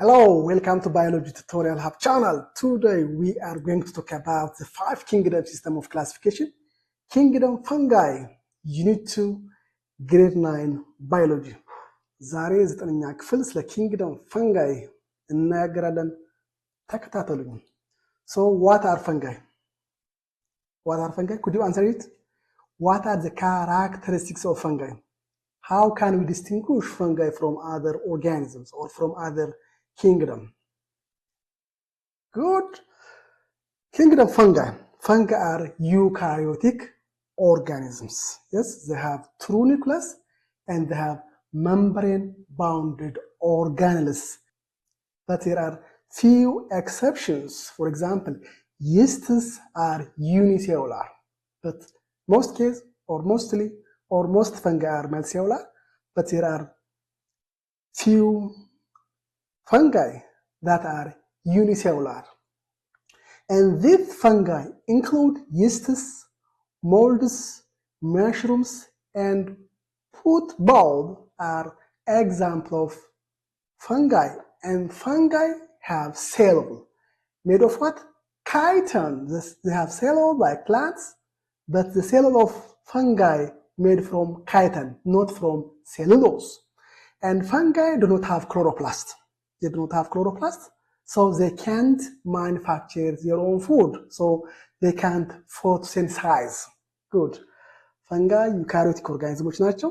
Hello, welcome to Biology Tutorial Hub channel. Today we are going to talk about the 5 kingdom system of classification. Kingdom fungi, unit 2, grade 9 biology. ዛሬ 9ኛ ክፍል ስለ kingdom fungi እናገራለን። ተከታተሉኝ። So what are fungi? What are fungi? Could you answer it? What are the characteristics of fungi? How can we distinguish fungi from other organisms or from other kingdom? Good. Kingdom fungi. Fungi are eukaryotic organisms. Yes, they have true nucleus and they have membrane-bounded organelles. But there are few exceptions. For example, yeasts are unicellular. But most cases, or mostly, or most fungi are multicellular. But there are few fungi that are unicellular. And these fungi include yeasts, molds, mushrooms, and football are examples of fungi. And fungi have cell. Made of what? Chitin. They have cell like plants, but the cell of fungi made from chitin, not from cellulose. And fungi do not have chloroplast. They do not have chloroplast, so they can't manufacture their own food. So they can't photosynthesize. Good. Fungi eukaryotic organisms ናቸው።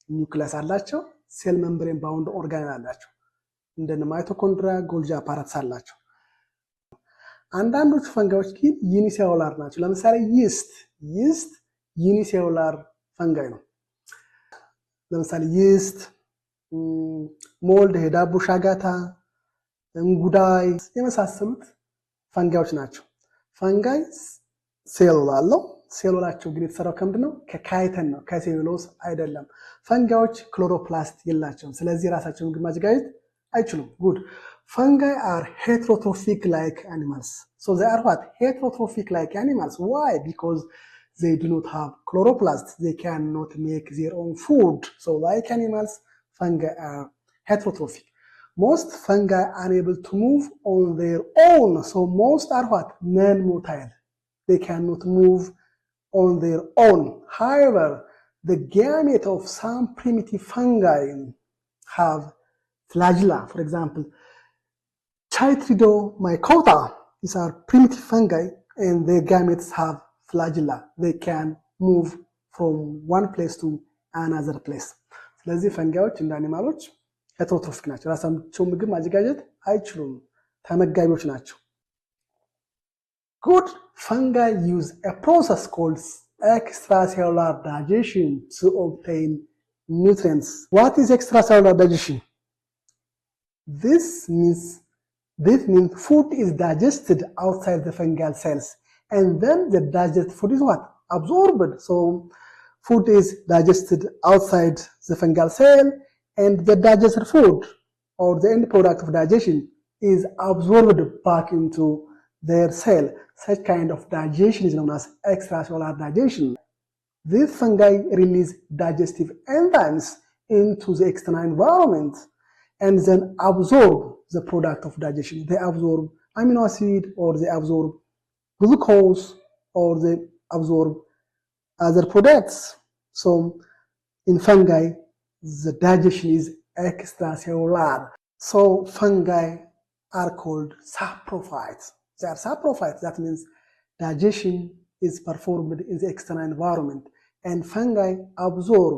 ኒውክለስ አላቸው። ሴል ሜምብሬን ባውንድ ኦርጋን አላቸው። እንደነ ማይቶኮንድሪያ ጎልጂ አፓራትስ አላቸው። አንዳንዶቹ ፈንጋዮች ግን ዩኒሴሉላር ናቸው። ለምሳሌ ይስት ዩኒሴሉላር ፈንጋይ ነው። ለምሳሌ ይስት ሞልድ፣ ዳቦ ሻጋታ፣ እንጉዳይ የመሳሰሉት ፈንጋዮች ናቸው። ፈንጋይ ሴሉላ አለው። ሴሉላቸው ግን የተሰራው ከምንድን ነው? ከካይተን ነው፣ ከሴሉሎስ አይደለም። ፈንጋዮች ክሎሮፕላስት የላቸውም። ስለዚህ ራሳቸውን ምግብ ማዘጋጀት አይችሉም። ጉድ fungi are heterotrophic like animals. So they are what? Heterotrophic like animals. Why? Because they do not have chloroplast. They cannot make their own food. So like animals, fungi are heterotrophic. Most fungi are unable to move on their own. So most are what? Non-motile. They cannot move on their own. However, the gamete of some primitive fungi have flagella. For example, Chytridomycota, these are primitive fungi and their gametes have flagella. They can move from one place to another place. ስለዚህ ፈንጋዮች እንደ አኒማሎች ሄትሮትሮፊክ ናቸው። ራሳቸው ምግብ ማዘጋጀት አይችሉም። ተመጋቢዎች ናቸው። Good. Fungi use a process called extracellular digestion to obtain nutrients. What is extracellular digestion? This means food is digested outside the fungal cells, and then the digested food is what? Absorbed. So food is digested outside the fungal cell, and the digested food or the end product of digestion is absorbed back into their cell. Such kind of digestion is known as extracellular digestion. These fungi release digestive enzymes into the external environment and then absorb the product of digestion. They absorb amino acid, or they absorb glucose, or they absorb other products. So in fungi, the digestion is extracellular. So fungi are called saprophytes. They are saprophytes. That means digestion is performed in the external environment, and fungi absorb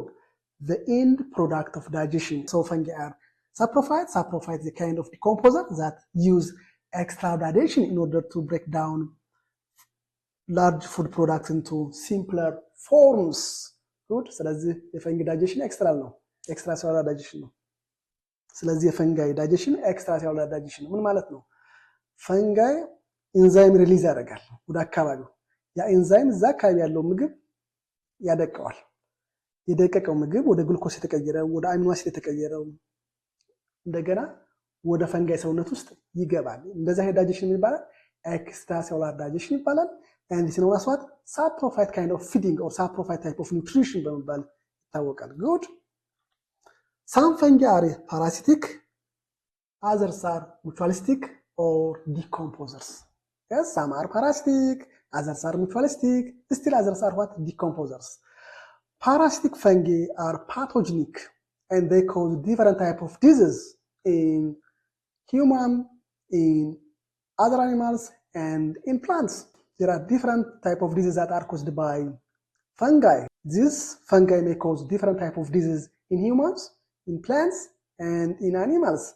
the end product of digestion. So fungi are saprophytes. Saprophytes is a kind of decomposer that use extra digestion in order to break down large food products into simpler forms. Good. ስለዚህ የፈንጊ ዳይጀሽን ኤክስትራል ነው፣ ኤክስትራሴሉላር ዳይጀሽን ነው። ስለዚህ የፈንጋይ ዳይጀሽን ኤክስትራሴሉላር ዳይጀሽን ነው። ምን ማለት ነው? ፈንጋይ ኢንዛይም ሪሊዝ ያደርጋል ወደ አካባቢው። ያ ኢንዛይም እዛ አካባቢ ያለው ምግብ ያደቀዋል። የደቀቀው ምግብ ወደ ግሉኮስ የተቀየረው፣ ወደ አሚኖ አሲድ የተቀየረው እንደገና ወደ ፈንጋይ ሰውነት ውስጥ ይገባል። እንደዛ ዳይጀሽን ይባላል፣ ኤክስትራሴሉላር ዳይጀሽን ይባላል። and this is known as what? Saprophyte kind of feeding or saprophyte type of nutrition በመባል ይታወቃል። Good. Some fungi are parasitic others are mutualistic or decomposers. Yes, some are parasitic, others are mutualistic, still others are what? Decomposers. Parasitic fungi are pathogenic and they cause different types of diseases in human, in other animals, and in plants. There are different types of diseases that are caused by fungi. These fungi may cause different types of diseases in humans, in plants, and in animals.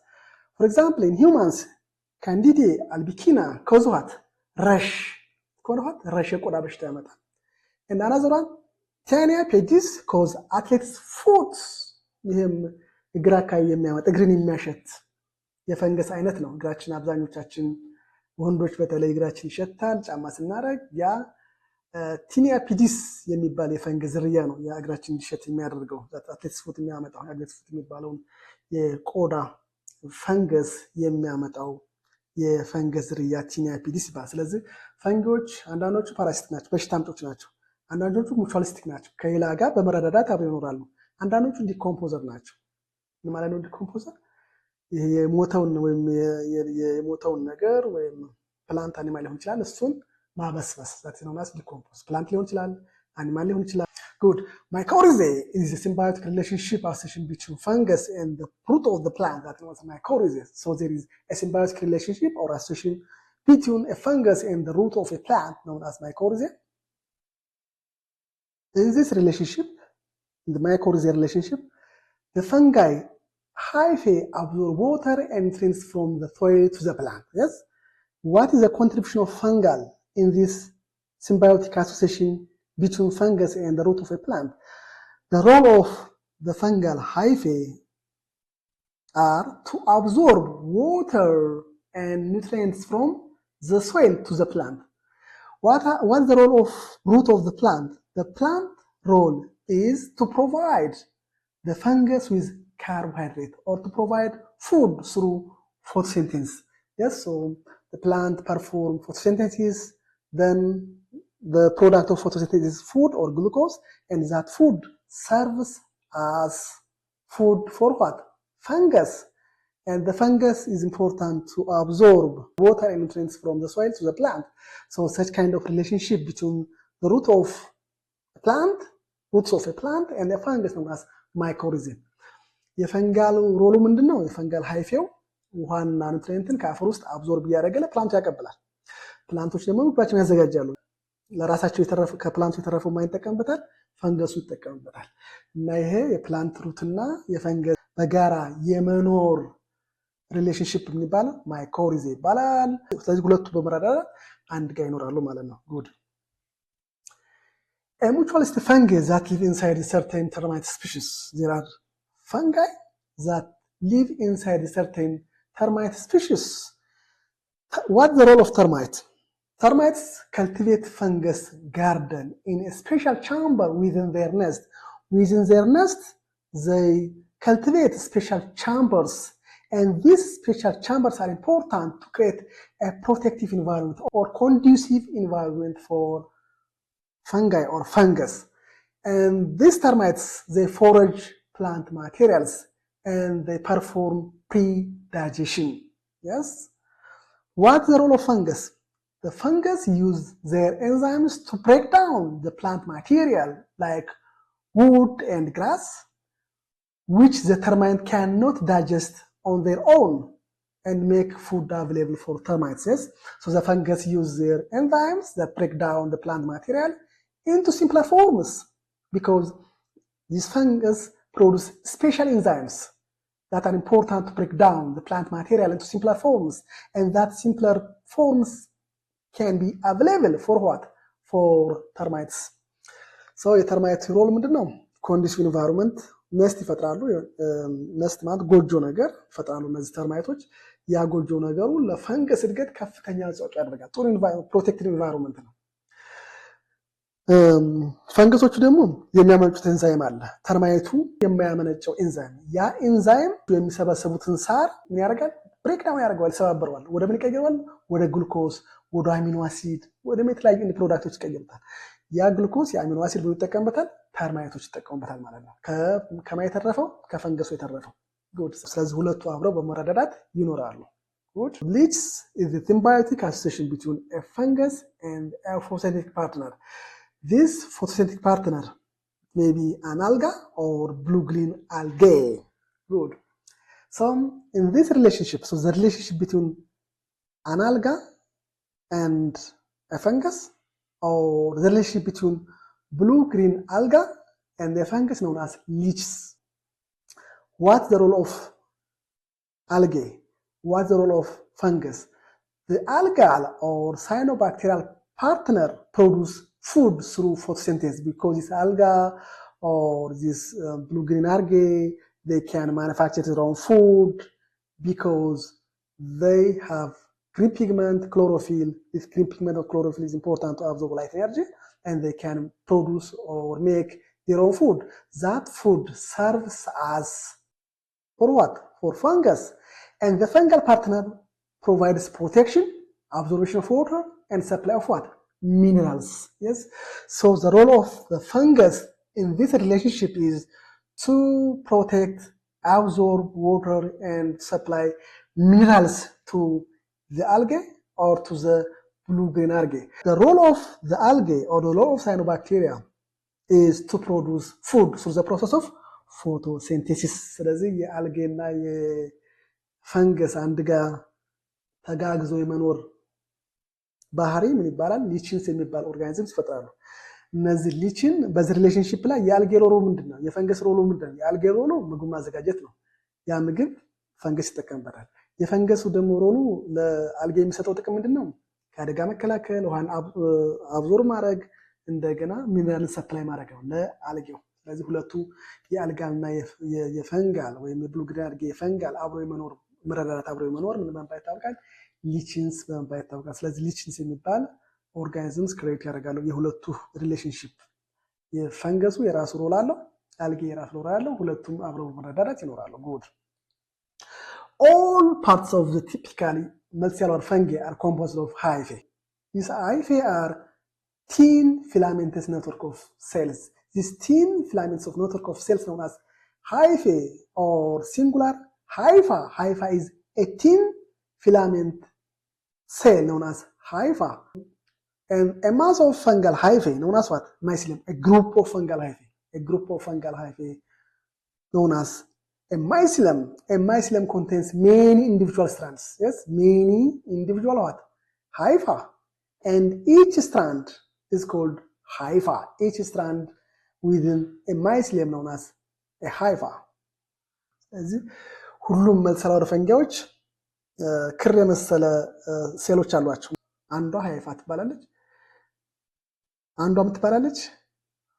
For example, in humans, Candida albicina cause what? Rash. Rash የቆዳ በሽታ ያመጣል። And another one, Taenia pedis cause athlete's foot. ይህም እግር አካባቢ የሚያመጣ እግርን የሚያሸት የፈንገስ አይነት ነው። እግራችን አብዛኞቻችን ወንዶች በተለይ እግራችን ይሸታል ጫማ ስናደርግ። ያ ቲኒያ ፒዲስ የሚባል የፈንገስ ዝርያ ነው የእግራችን እንዲሸት የሚያደርገው። አትሌቲክስ ፉት የሚያመጣው አትሌቲክስ ፉት የሚባለውን የቆዳ ፈንገስ የሚያመጣው የፈንገስ ዝርያ ቲኒያ ፒዲስ ይባላል። ስለዚህ ፈንጊዎች አንዳንዶቹ ፓራሲቲክ ናቸው፣ በሽታ አምጪዎች ናቸው። አንዳንዶቹ ሙቹዋሊስቲክ ናቸው፣ ከሌላ ጋር በመረዳዳት አብረው ይኖራሉ። አንዳንዶቹ ዲኮምፖዘር ናቸው። ምን ማለት ነው ዲኮምፖዘር? የሞተውን ወይም የሞተውን ነገር ወይም ፕላንት አኒማል ሊሆን ይችላል እሱን ማበስበስ that is known as decompose. ፕላንት ሊሆን ይችላል፣ አኒማል ሊሆን ይችላል። Good. Mycorrhizae is a symbiotic relationship association between fungus and the root of the plant that is known as mycorrhizae. So there is a symbiotic relationship or association between a fungus and the root of a plant known as mycorrhizae. In this relationship, in the mycorrhizae relationship, the fungi hyphae absorb water and nutrients from the soil to the plant. Yes? What is the contribution of fungal in this symbiotic association between fungus and the root of a plant? The role of the fungal hyphae are to absorb water and nutrients from the soil to the plant. What's the role of root of the plant? The plant role is to provide the fungus with carbohydrate or to provide food through photosynthesis. Yes, so the plant performs photosynthesis, then the product of photosynthesis is food or glucose, and that food serves as food for what? Fungus. And the fungus is important to absorb water and nutrients from the soil to the plant. So such kind of relationship between the root of a plant, roots of a plant, and the fungus known as mycorrhizae. የፈንጋል ሮሉ ምንድነው? የፈንጋል ሃይፌው ውሃና ኑትሪየንትን ከአፈር ውስጥ አብዞርብ እያደረገ ለፕላንቱ ያቀብላል። ፕላንቶች ደግሞ ምግባቸውን ያዘጋጃሉ። ለራሳቸው ከፕላንቱ የተረፈው ማን ይጠቀምበታል? ፈንገሱ ይጠቀምበታል። እና ይሄ የፕላንት ሩትና የፈንገስ በጋራ የመኖር ሪሌሽንሺፕ የሚባለው ማይኮሪዜ ይባላል። ስለዚህ ሁለቱ በመረዳዳት አንድ ጋር ይኖራሉ ማለት ነው። ጉድ A mutualistic fungi that live inside certain termite species. There are fungi that live inside certain termite species. What's the role of termite? Termites cultivate fungus garden in a special chamber within their nest. Within their nest, they cultivate special chambers, and these special chambers are important to create a protective environment or conducive environment for fungi or fungus. And these termites, they forage plant materials and they perform pre-digestion. Yes? What's the role of fungus? The fungus use their enzymes to break down the plant material like wood and grass, which the termite cannot digest on their own and make food available for termites. Yes? So the fungus use their enzymes that break down the plant material into simpler forms because these fungus produce special enzymes that are important to break down the plant material into simpler forms, and that simpler forms can be available for what? For termites. So a termite role ምንድነው? Conducive environment ነስት ይፈጥራሉ። ነስት ማለት ጎጆ ነገር ይፈጥራሉ እነዚህ ተርማይቶች። ያ ጎጆ ነገሩ ለፈንገስ እድገት ከፍተኛ አስተዋጽኦ ያደርጋል። ጥሩ ፕሮቴክቲቭ ኢንቫይሮንመንት ነው። ፈንገሶቹ ደግሞ የሚያመነጩት ኤንዛይም አለ። ተርማይቱ የሚያመነጨው ኤንዛይም፣ ያ ኤንዛይም የሚሰበሰቡትን ሳር ምን ያደርጋል? ብሬክዳውን ያደርገዋል፣ ይሰባበረዋል። ወደ ምን ይቀይረዋል? ወደ ግሉኮስ፣ ወደ አሚኖ አሲድ፣ ወደ የተለያዩ ፕሮዳክቶች ይቀይሩታል። ያ ግሉኮስ የአሚኖ አሲድ ብሎ ይጠቀምበታል፣ ተርማይቶች ይጠቀሙበታል ማለት ነው። ከማን የተረፈው? ከፈንገሱ የተረፈው። ጉድ። ስለዚህ ሁለቱ አብረው በመረዳዳት ይኖራሉ። ጉድ። ሊችስ is the symbiotic association between a fungus and a photosynthetic partner. This photosynthetic partner may be an alga or blue-green algae. Good. So in this relationship, so the relationship between an alga and a fungus, or the relationship between blue-green alga and the fungus known as leeches. What's the role of algae? What's the role of fungus? The algal or cyanobacterial partner produce food through photosynthesis because this alga or this blue-green algae, they can manufacture their own food because they have green pigment, chlorophyll. This green pigment or chlorophyll is important to absorb light energy, and they can produce or make their own food. That food serves as for what? For fungus. And the fungal partner provides protection, absorption of water, and supply of what? Minerals. Yes. So the role of the fungus in this relationship is to protect, absorb water, and supply minerals to the algae or to the blue-green algae. The role of the algae or the role of cyanobacteria is to produce food through the process of photosynthesis. ስለዚህ የአልጌ እና የፈንገስ አንድ ጋር ተጋግዞ የመኖር ባህሪ ምን ይባላል? ሊችንስ የሚባል ኦርጋኒዝምስ ይፈጥራሉ። እነዚህ ሊችን በዚህ ሪሌሽንሺፕ ላይ የአልጌ ሮሎ ምንድነው? የፈንገስ ሮሎ ምንድነው? የአልጌ ሮሎ ምግብ ማዘጋጀት ነው። ያ ምግብ ፈንገስ ይጠቀምበታል። የፈንገሱ ደግሞ ሮሉ ለአልጌ የሚሰጠው ጥቅም ምንድነው? ከአደጋ መከላከል፣ ውሃን አብዞር ማድረግ፣ እንደገና ሚነራልን ሰፕላይ ማድረግ ነው ለአልጌው። ስለዚህ ሁለቱ የአልጋልና የፈንጋል ወይም የብሉ-ግሪን አልጌ የፈንጋል አብሮ የመኖር መረዳዳት አብሮ የመኖር ምን በመባል ይታወቃል? ሊችንስ በመባል ይታወቃል። ስለዚህ ሊችንስ የሚባል ኦርጋኒዝምስ ክሬት ያደርጋሉ። የሁለቱ ሪሌሽንሺፕ የፈንገሱ የራሱ ሮል አለው፣ አልጌ የራሱ ሮል አለው። ሁለቱም አብረው መረዳዳት ይኖራሉ። ጉድ። All parts of the typically multicellular fungi are composed of hyphae. These hyphae are thin filamentous network of cells. These thin filaments of network of cells known as hyphae or singular hypha. Hypha is a thin filament cell known as hypha. And a mass of fungal hyphae known as what? Mycelium. A group of fungal hyphae. A group of fungal hyphae known as a mycelium. A mycelium contains many individual strands. Yes, many individual what? Hypha. And each strand is called hypha. Each strand within a mycelium known as a hypha. ስለዚህ ሁሉም መልሰላር ፈንጊዎች ክር የመሰለ ሴሎች አሏቸው። አንዷ ሃይፋ ትባላለች፣ አንዷ ምትባላለች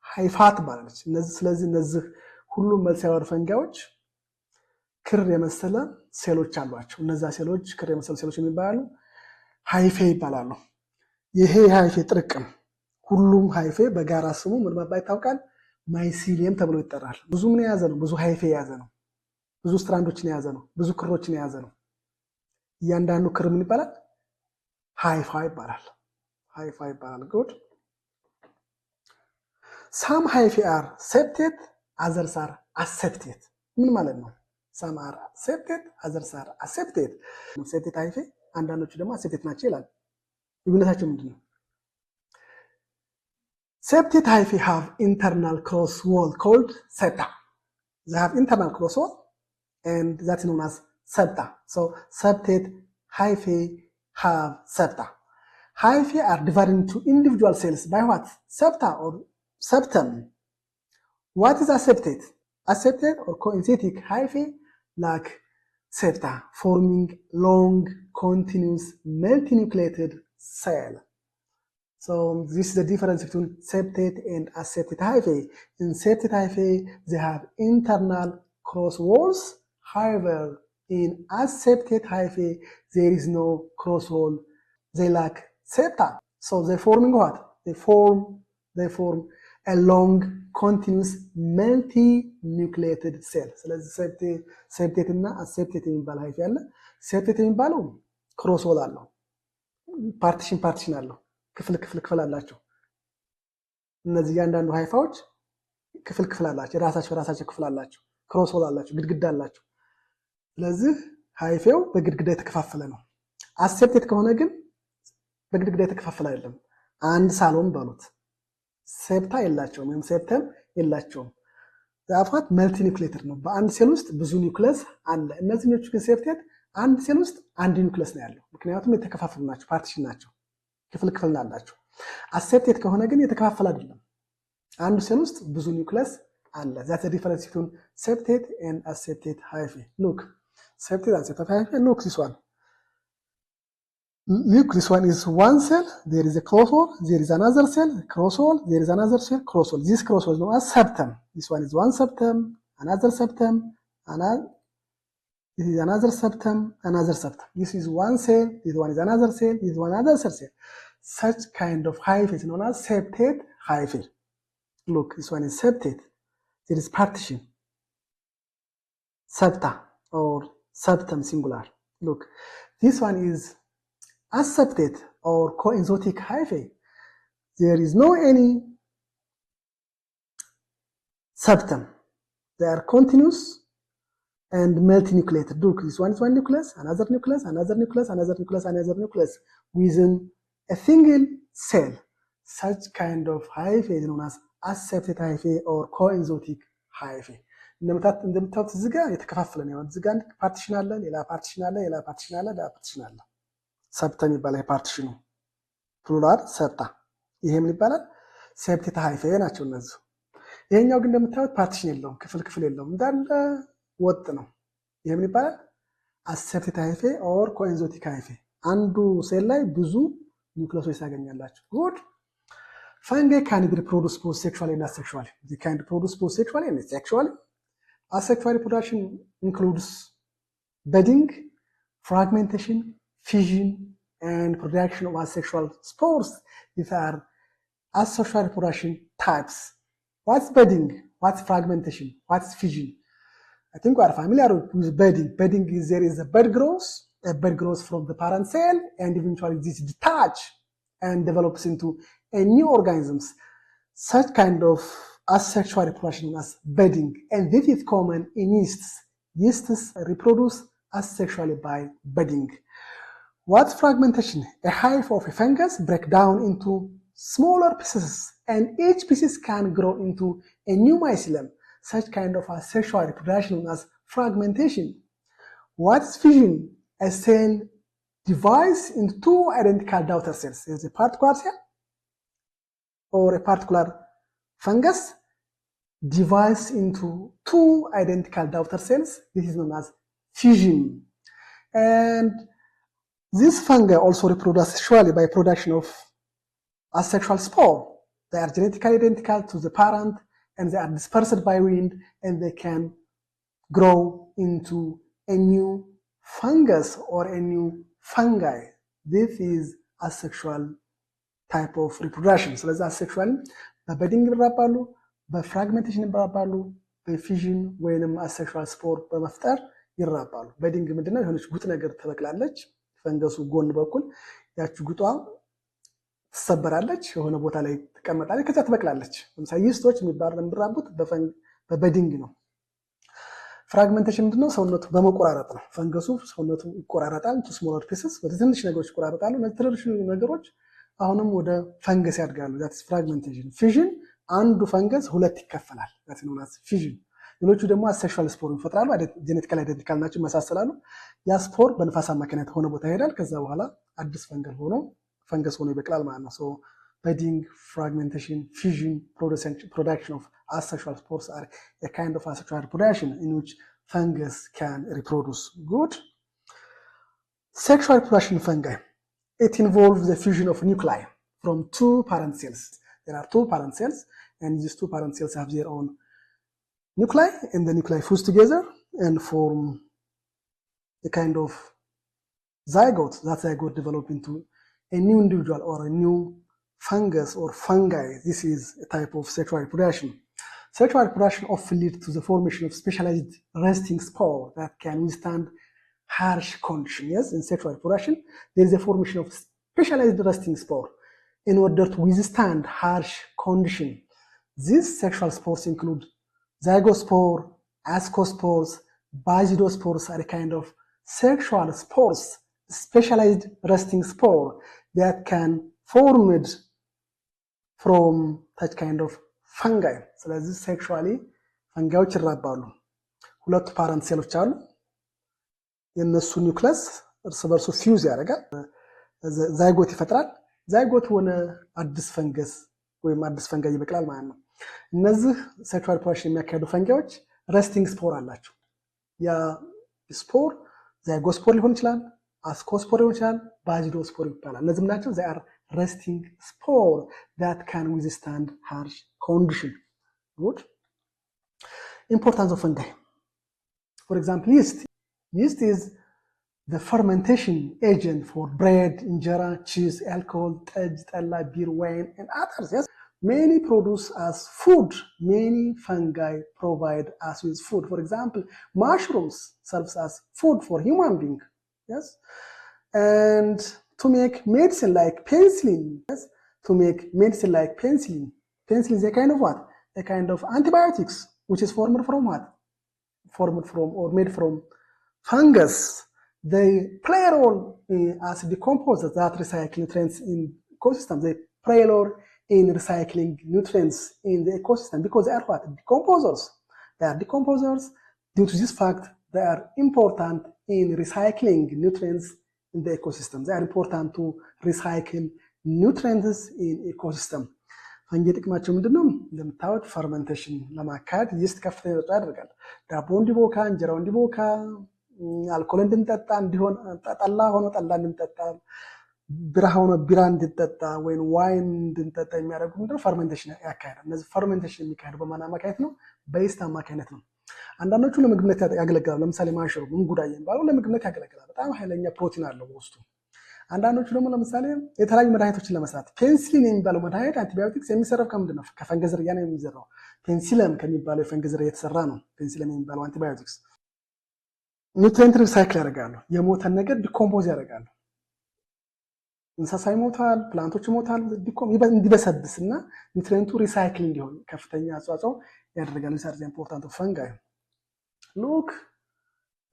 ሃይፋ ትባላለች። ስለዚህ እነዚህ ሁሉም መልሰላር ፈንጊዎች ክር የመሰለ ሴሎች አሏቸው። እነዛ ሴሎች ክር የመሰለ ሴሎች የሚባሉ ሃይፌ ይባላሉ። ይሄ ሃይፌ ጥርቅም ሁሉም ሃይፌ በጋራ ስሙ ምን በመባል ይታወቃል? ማይሲሊየም ተብሎ ይጠራል። ብዙ ምን የያዘ ነው? ብዙ ሃይፌ የያዘ ነው። ብዙ ስትራንዶችን የያዘ ነው። ብዙ ክሮችን የያዘ ነው። እያንዳንዱ ክር ምን ይባላል? ሃይፋ ይባላል። ሃይፋ ይባላል። ጉድ። some hyphae are septate, others are aseptate. ምን ማለት ነው? some are septate, others are aseptate. septate hyphae አንዳንዶቹ ደግሞ aseptate ናቸው ይላል። ልዩነታቸው ምንድነው? septate hyphae have internal cross wall called septa. They have internal cross wall and that's known as septa. So septate hyphae have septa. Hyphae are divided into individual cells by what? Septa or septum. What is aseptate? Aseptate or coenzytic hyphae lack septa, forming long, continuous, multinucleated cell. So this is the difference between septate and aseptate hyphae. In septate hyphae, they have internal cross walls. However, in aseptate hyphae, there is no cross wall. They lack septa. So they're forming what? They form a long, continuous, multinucleated cell. ስለዚህ septate እና aseptate የሚባል hyphae አለ። septate የሚባለው cross wall አለው። ፓርቲሽን አለው። ክፍል አላቸው። እነዚህ ያንዳንዱ ሃይፋዎች ክፍል አላቸው። ራሳቸው ክፍል አላቸው። ክሮስ ሆል አላቸው። ግድግዳ አላቸው። ስለዚህ ሃይፌው በግድግዳ የተከፋፈለ ነው። አሴፕቴት ከሆነ ግን በግድግዳ የተከፋፈለ አይደለም። አንድ ሳሎን በሉት። ሴፕታ የላቸውም ወይም ሴፕተም የላቸውም። ዛፋት መልቲ ኒውክሌትድ ነው። በአንድ ሴል ውስጥ ብዙ ኒውክለስ አለ። እነዚህኞቹ ግን ሴፕቴት አንድ ሴል ውስጥ አንድ ኒውክለስ ነው ያለው። ምክንያቱም የተከፋፈሉ ናቸው፣ ፓርቲሽን ናቸው፣ ክፍል አላቸው። አሴፕቴት ከሆነ ግን የተከፋፈለ አይደለም። አንዱ ሴል ውስጥ ብዙ ኒውክለስ አለ። ዛት ዘ ዲፈረንስ ቢትዊን ሴፕቴት ኤንድ አሴፕቴት ሃይፌ። ሉክ septate and septate hyphae. Look this one. Look, this one is one cell. There is a cross wall. There is another cell. Cross wall. There is another cell. Cross wall. This cross wall is known as septum. This one is one septum. Another septum. This is another septum. Another septum. This is one cell. This one is another cell. This is one another cell. Such kind of hyphae is known as septate hyphae. Look, this one is septate. There is partition. Septa or septum singular. Look, this one is aseptate or coenzytic hyphae. There is no any septum. They are continuous and multinucleated. Look, this one is one nucleus, another nucleus, another nucleus, another nucleus, another nucleus within a single cell. Such kind of hyphae is known as aseptate hyphae or coenzytic hyphae. እንደምታዩት እዚህ ጋር የተከፋፈለ ነው። እዚህ ጋር ፓርቲሽን አለ፣ ሌላ ፓርቲሽን አለ፣ ሌላ ፓርቲሽን አለ፣ ሌላ ፓርቲሽን አለ። ሰብተም ይባላል ፓርቲሽኑ፣ ፕሉራል ሰብታ። ይሄም ይባላል ሴፕቴት ሃይፋይ ናቸው እነዚህ። ይሄኛው ግን እንደምታዩት ፓርቲሽን የለውም፣ ክፍል የለውም፣ እንዳለ ወጥ ነው። ይሄም ይባላል አሴፕቴት ሃይፋይ ኦር ኮኤንዞቲክ ሃይፋይ። አንዱ ሴል ላይ ብዙ ኒውክሊዮሶች ታገኛላችሁ። ጉድ fungi can be reproduced both sexually and asexually. They can reproduce both sexually and sexually. Asexual reproduction includes budding, fragmentation, fission, and production of asexual spores. These are asexual reproduction types. What's budding? What's fragmentation? What's fission? I think we are familiar with budding. Budding is there is a bud grows from the parent cell, and eventually this detaches and develops into a new organisms. Such kind of asexual reproduction as budding, and this is common in yeasts. Yeasts reproduce asexually by budding. What's fragmentation? A hive of a fungus break down into smaller pieces, and each piece can grow into a new mycelium. Such kind of asexual reproduction as fragmentation. What's fission? A cell divides into two identical daughter cells. Is a particular cell or a particular fungus divides into two identical daughter cells. This is known as fission. And this fungi also reproduce sexually by production of asexual spore. They are genetically identical to the parent, and they are dispersed by wind, and they can grow into a new fungus or a new fungi. This is asexual type of reproduction. ስለዚህ አሴክሹዋል በበዲንግ ይራባሉ፣ በፍራግሜንቴሽን ይራባሉ፣ በፊዥን ወይንም አሴክሹዋል ስፖር በመፍጠር ይራባሉ። በዲንግ ምንድነው? የሆነች ጉጥ ነገር ትበቅላለች ፈንገሱ ጎን በኩል ያቺ ጉጧ ትሰበራለች፣ የሆነ ቦታ ላይ ትቀመጣለች፣ ከዛ ትበቅላለች። ለምሳሌ ይስቶች የሚራቡት በበዲንግ ነው። ፍራግሜንቴሽን ምንድነው? ሰውነቱ በመቆራረጥ ነው። ፈንገሱ ሰውነቱ ይቆራረጣል፣ ቱ ስሞለር ፒስስ ወደ ትንሽ ነገሮች ይቆራረጣሉ። እነዚህ ትንሽ ነገሮች አሁንም ወደ ፈንገስ ያድጋሉ። ዛትስ ፍራግሜንቴሽን። ፊዥን አንዱ ፈንገስ ሁለት ይከፈላል። ዛት ነው ፊዥን። ሌሎቹ ደግሞ አሴክሹዋል ስፖር ይፈጥራሉ። ጄኔቲካሊ አይደንቲካል ናቸው፣ ይመሳሰላሉ። ያ ስፖር በንፋስ አማካኝነት ሆነ ቦታ ይሄዳል። ከዛ በኋላ አዲስ ፈንገስ ሆኖ ይበቅላል ማለት ነው። ሶ budding, fragmentation, fission, production of asexual spores are a kind of asexual reproduction in which fungus can reproduce. Good. Sexual reproduction fungi. It involves the fusion of nuclei from two parent cells. There are two parent cells, and these two parent cells have their own nuclei, and the nuclei fuse together and form a kind of zygote. That zygote develops into a new individual or a new fungus or fungi. This is a type of sexual reproduction. Sexual reproduction often leads to the formation of specialized resting spore that can withstand harsh conditions. Yes, in sexual reproduction, there is a formation of specialized resting spore in order to withstand harsh conditions. These sexual spores include zygospore, ascospores, Bagidospores are a kind of sexual spores, specialized resting spore that can formed from such kind of fungi. ስለዚህ ሴክሹዋሊ ፈንጋዮች ይራባሉ። ሁለቱ ፓረንት ሴሎች አሉ። የነሱ ኒውክለስ እርስ በርሱ ፊውዝ ያደርጋል፣ ዛይጎት ይፈጥራል። ዛይጎት ሆነ አዲስ ፈንገስ ወይም አዲስ ፈንጋይ ይበቅላል ማለት ነው። እነዚህ ሴክሹዋል ሪፕሮዳክሽን የሚያካሂዱ ፈንጋዮች ረስቲንግ ስፖር አላቸው። ያ ስፖር ዛይጎስፖር ሊሆን ይችላል፣ አስኮስፖር ሊሆን ይችላል፣ ባጂዶስፖር ይባላል። እነዚህም ናቸው they are resting spore that can withstand harsh condition. Good. Importance of fungi. For example, yeast. Yeast is the fermentation agent for bread, injera, cheese, alcohol, tej, tella, beer, wine, and others. Yes, many produce as food. Many fungi provide us with food. For example, mushrooms serves as food for human being. Yes, and to make medicine like penicillin. Yes, to make medicine like penicillin. Penicillin is a kind of what? A kind of antibiotics, which is formed from what? Formed from or made from fungus. They play a role as decomposers that recycle nutrients in ecosystem. They play a role in recycling nutrients in the ecosystem because they are what? Decomposers. They are decomposers. Due to this fact, they are important in recycling nutrients in the ecosystem. They are important to recycle nutrients in ecosystem. ፈንጌ ጥቅማቸው ምንድነው? እንደምታዩት ፈርመንቴሽን ለማካሄድ ይስት ከፍተኛ ተጽዕኖ ያደርጋል። ዳቦ እንዲቦካ፣ እንጀራው እንዲቦካ፣ አልኮል እንድንጠጣ እንዲሆን፣ ጠላ ሆኖ ጠላ እንድንጠጣ፣ ቢራ ሆኖ ቢራ እንድንጠጣ ወይም ዋይን እንድንጠጣ የሚያደርጉ ምንድነው? ፈርመንቴሽን ያካሄዳል። እነዚህ ፈርመንቴሽን የሚካሄዱ በማን አማካኝነት ነው? በይስት አማካኝነት ነው። አንዳንዶቹ ለምግብነት ያገለግላሉ። ለምሳሌ ማሽሩም እንጉዳይ የሚባለው ለምግብነት ያገለግላል። በጣም ኃይለኛ ፕሮቲን አለው በውስጡ። አንዳንዶቹ ደግሞ ለምሳሌ የተለያዩ መድኃኒቶችን ለመስራት ፔንሲሊን የሚባለው መድኃኒት አንቲባዮቲክስ የሚሰራው ከምንድን ነው? ከፈንገስ ዝርያ ነው የሚዘራው። ፔንሲለም ከሚባለው የፈንገስ ዝርያ የተሰራ ነው። ፔንሲለም የሚባለው አንቲባዮቲክስ ኒውትሪየንት ሪሳይክል ያደርጋሉ። የሞተን ነገር ዲኮምፖዝ ያደርጋሉ። እንስሳ ይሞታል፣ ፕላንቶች ይሞታል፣ እንዲበሰብስ እና ኒውትሪየንቱ ሪሳይክል እንዲሆን ከፍተኛ አስተዋጽኦ ያደርጋሉ። ሪሰርች ኢምፖርታንት ኦፍ ፈንጋይ ሉክ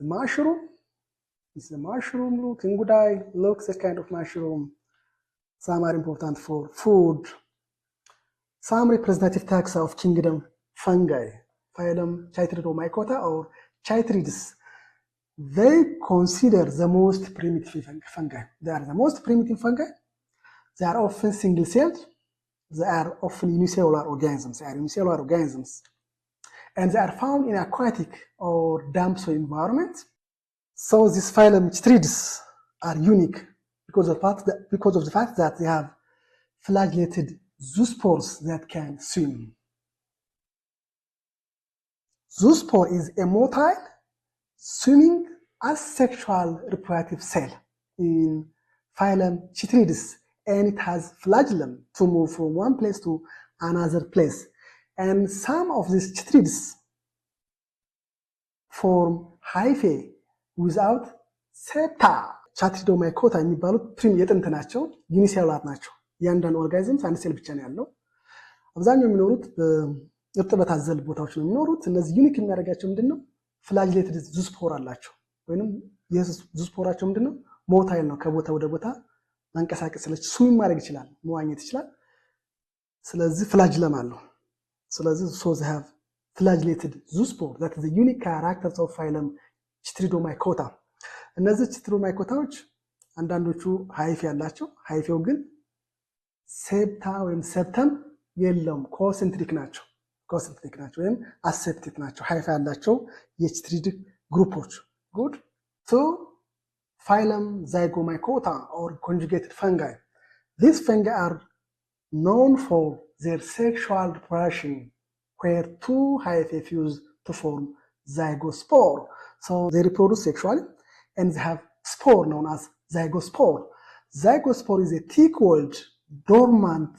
ማሽሩም is the mushroom. Look, ingudai, look, this kind of mushroom. Some are important for food. Some representative taxa of kingdom fungi, phylum Chytridomycota or Chytrids. They consider the most primitive fungi. They are the most primitive fungi. They are often single-celled. They are often unicellular organisms. They are unicellular organisms. And they are found in aquatic or damp soil environment. So these phylum Chytrids are unique because of the fact that they have flagellated zoospores that can swim. Zoospore is a motile swimming asexual reproductive cell in phylum Chytrids, and it has flagellum to move from one place to another place. And some of these Chytrids form hyphae ዊዛውት ሴፕታ። ቻትሪዶማይኮታ የሚባሉት ፕሪም የጥንት ናቸው፣ ዩኒሴሉላር ናቸው። እያንዳንዱ ኦርጋኒዝም አንድ ሴል ብቻ ነው ያለው። አብዛኛው የሚኖሩት እርጥበት አዘል ቦታዎች ነው የሚኖሩት። እነዚህ ዩኒክ የሚያደርጋቸው ምንድነው? ፍላጅሌትድ ዙስፖር አላቸው። ወይንም የዙስፖራቸው ምንድነው? ሞታይል ነው። ከቦታ ወደ ቦታ መንቀሳቀስ ስለች ስዊም ማድረግ ይችላል፣ መዋኘት ይችላል። ስለዚህ ፍላጅለም አለው። ስለዚህ so they have flagellated zoospore. That is the unique characters of phylum Chytridomycota. እነዚህ ቺትሪዶማይኮታዎች አንዳንዶቹ ሃይፌ ያላቸው፣ ሃይፌው ግን ሴፕታ ወይም ሰፕተም የለውም። ኮንሰንትሪክ ናቸው ወይም አሴፕቲክ ናቸው። ሃይፌ ያላቸው የቺትሪድ ግሩፖች። ጉድ ሶ phylum Zygomycota or conjugated fungi. These fungi are known for their sexual reproduction where two hyphae fuse to form zygospore. So they reproduce sexually and they have spore known as zygospore. Zygospore is a thick-walled, dormant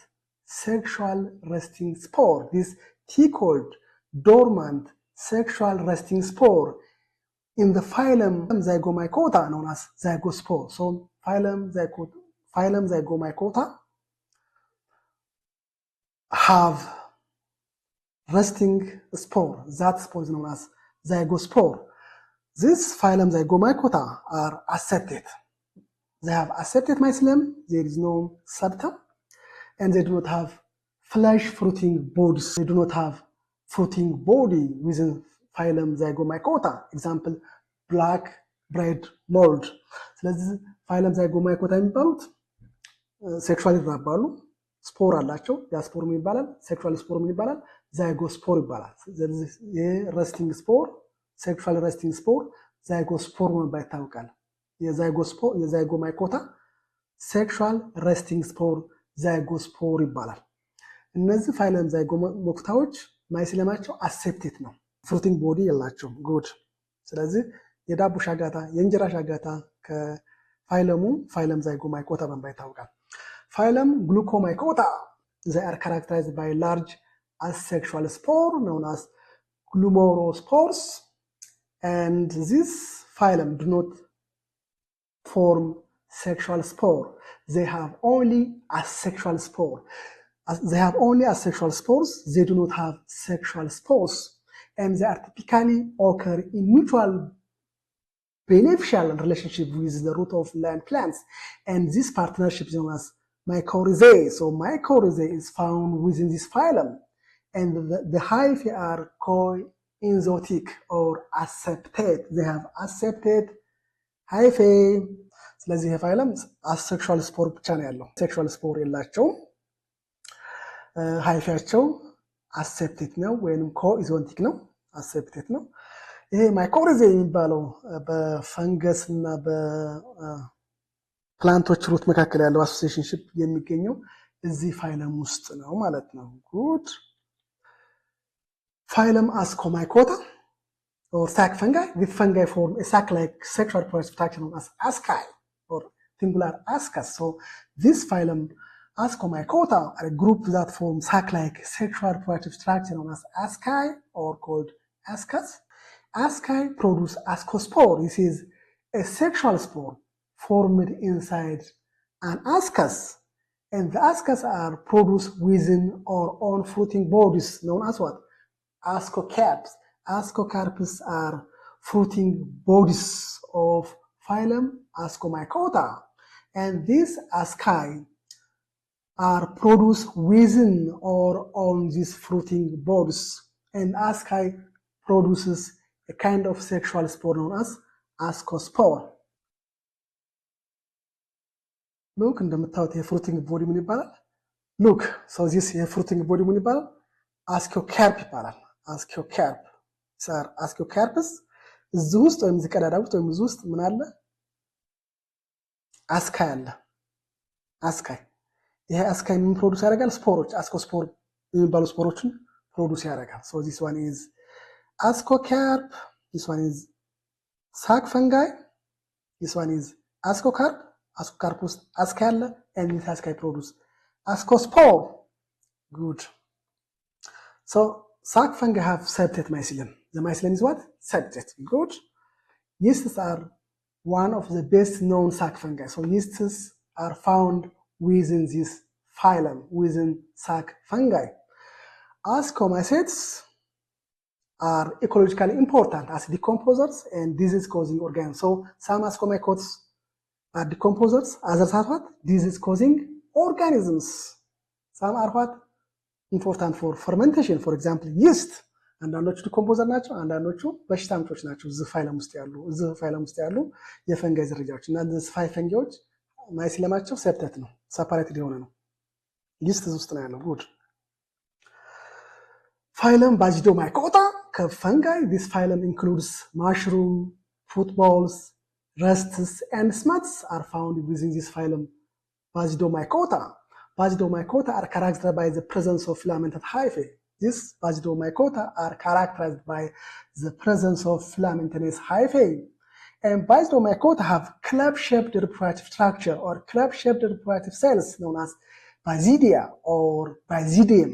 sexual resting spore. This thick-walled, dormant sexual resting spore in the phylum Zygomycota known as zygospore. So phylum Zygomycota have resting spore. That spore is known as zygospore. This phylum Zygomycota are accepted. They have accepted mycelium, there is no septum, and they do not have flesh fruiting bodies. They do not have fruiting body within phylum Zygomycota. Example, black bread mold. ስለዚህ phylum Zygomycota የሚባሉት ሴክሹዋሊ ይራባሉ። ስፖር አላቸው። ያ ስፖር ምን ይባላል? ሴክሹዋል ስፖር ምን ይባላል? ዛይጎስፖር ይባላል። ስለዚህ የረስቲንግ ስፖር ሴክሹዋል ረስቲንግ ስፖር ዛይጎስፖር በመባል ይታወቃል። የዛይጎማይኮታ ሴክሹዋል ረስቲንግ ስፖር ዛይጎስፖር ይባላል። እነዚህ ፋይለም ዛይጎማይኮታዎች ማይሲለማቸው አሴፕቴት ነው። ፍሩቲንግ ቦዲ የላቸውም። ጉድ። ስለዚህ የዳቦ ሻጋታ የእንጀራ ሻጋታ ከፋይለሙ ፋይለም ዛይጎማይኮታ በመባል ይታወቃል። Phylum Glucomycota, they are characterized by large asexual spore known as glumorospores, and this phylum do not form sexual spore. They have only asexual spore. They have only asexual spores. They do not have sexual spores, and they are typically occur in mutual beneficial relationship with the root of land plants, and this partnership is known as mycorrhizae. So mycorrhizae is found within this phylum, and the hyphae are coenzotic or accepted. They have accepted hyphae. ስለዚህ የፋይለም አሴክሹዋል ስፖር ብቻ ነው ያለው። ሴክሹዋል ስፖር የላቸው። ሃይፋቸው አሴፕቴድ ነው ወይም ኮኢዞንቲክ ነው። አሴፕቴድ ነው። ይሄ ማይኮሪዛe የሚባለው በፈንገስ እና ፕላንቶች ሩት መካከል ያለው አሶሲዬሽንሺፕ የሚገኘው እዚህ ፋይለም ውስጥ ነው ማለት ነው። ጉድ። ፋይለም አስኮማይኮታ or sac fungi. With fungi form a sac-like sexual reproductive structure known as asci or singular ascus. So this phylum Ascomycota are a group that form sac-like sexual reproductive structure known as asci or called ascus. Asci produce ascospore. This is a sexual spore formed inside an ascus, and the ascus are produced within or on fruiting bodies known as what? Ascocarps. Ascocarps are fruiting bodies of phylum Ascomycota, and these asci are produced within or on these fruiting bodies, and asci produces a kind of sexual spore known as ascospore. Look, እንደምታዩት የፍሩቲንግ ቦዲ ምን ይባላል? Look, so this የፍሩቲንግ ቦዲ ምን ይባላል? Ascocarp ይባላል። Ascocarp. ሳር አስኮካርፕስ እዚህ ውስጥ ወይም እዚህ ቀዳዳ ውስጥ ወይም እዚህ ውስጥ ምን አለ? አስካይ አለ። አስካይ ይሄ አስካይ ምን ፕሮዲዩስ ያደርጋል? ስፖሮች አስኮስፖር የሚባሉ ስፖሮችን ፕሮዲዩስ ያደርጋል። so this one is ascocarp, this one is sac fungi, this one is ascocarp. ascocarp ውስጥ አስካይ አለ, and this አስካይ produce ascospore. Good. So sac fungi have septate mycelium. The mycelium is what? Septate. Good. Yeasts are one of the best known sac fungi. So yeasts are found within this phylum, within sac fungi. Ascomycetes are ecologically important as decomposers and disease-causing organs. So some ascomycetes are decomposers, others are what? Disease-causing organisms. Some are what? Important for fermentation. For example, yeast. አንዳንዶቹ ዲኮምፖዘር ናቸው፣ አንዳንዶቹ በሽታ አምጪዎች ናቸው። እዚህ ፋይለም ውስጥ ያሉ የፈንጋይ ዝርያዎች እና እነዚህ ፈንጊዎች ማይሲለማቸው ሴፕቴት ነው፣ ሰፓሬትድ የሆነ ነው። ይስት ውስጥ ነው ያለው። ጉድ። ፋይለም ባዚዶማይኮታ ከፈንጋይ this phylum includes mushroom, footballs, rusts and smuts are found within this phylum Bazidomycota. Bazidomycota are characterized by the presence of filamented hyphae. These Bazidomycota are characterized by the presence of filamentous hyphae. And Bazidomycota have club-shaped reproductive structure or club-shaped reproductive cells known as basidia or basidium.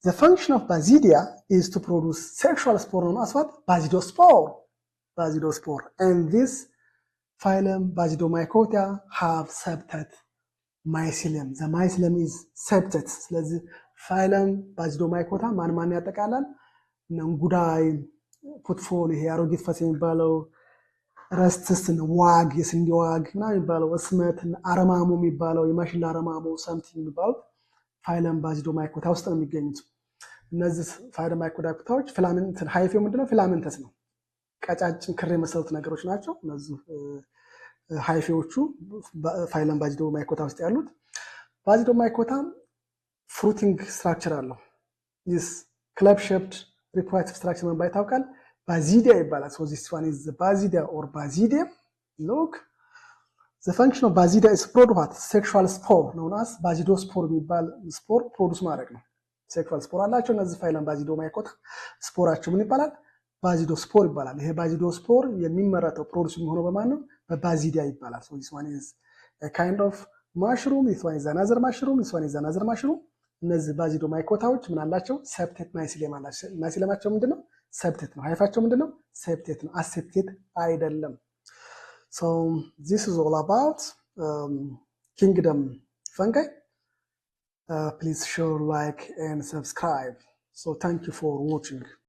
The function of basidia is to produce sexual spore known as what? Basidospore. Basidospore. And this phylum Bazidomycota have septate mycelium. The mycelium is septate. ስለዚህ ፋይለም ባዚዶማይኮታ ማን ያጠቃላል? እንጉዳይ፣ ፑትፎል ይሄ አሮጊት ፈስ የሚባለው ረስትስን ዋግ የስንዴ ዋግ እና የሚባለው እስመትን አረማሞ የሚባለው የማሽላ አረማሞ ሰምት የሚባሉት ፋይለም ባዚዶማይኮታ ውስጥ ነው የሚገኙት። እነዚህ ፋይለም ባዚዶማይኮታዎች ሃይፌው ምንድነው? ፊላመንተስ ነው። ቀጫጭን ክር የመሰሉት ነገሮች ናቸው። እነዚህ ሃይፌዎቹ ፋይለም ባዚዶማይኮታ ውስጥ ያሉት። ባዚዶማይኮታ ፍሩቲንግ ስትራክቸር አለው። ይስ ክለብ ሼፕድ ሪፕሮዳክቲቭ ስትራክቸር መባል ይታወቃል። ባዚዲያ ይባላል። ሶ ዚስ ዋን ኢዝ ባዚዲያ ኦር ባዚዲየም። ሉክ ዘ ፈንክሽን ኦፍ ባዚዲያ ኢዝ ፕሮዱስ ሴክሹዋል ስፖር ነው ናስ ባዚዶስፖር የሚባል ስፖር ፕሮዱስ ማድረግ ነው። ሴክሹዋል ስፖር አላቸው እነዚህ ፋይለም ባዚዶማይኮታ። ስፖራቸው ምን ይባላል? ባዚዶስፖር ይባላል። ይሄ ባዚዶስፖር የሚመረተው ፕሮዱስ የሚሆነው በማን ነው? በባዚዲያ ይባላል። ሶ ዚስ ዋን ኢዝ a kind of mushroom, this one is another mushroom, this one is another mushroom። እነዚህ ባዚዶማይኮታዎች ምን አላቸው? ሰፕቴት ማይሲሊየም አላቸው። ማይሲሊየማቸው ምንድነው? ሰፕቴት ነው። ሃይፋቸው ምንድነው? ሰፕቴት ነው። አሴፕቴት አይደለም። So this is all about kingdom fungi. Please share, like and subscribe. So thank you for watching.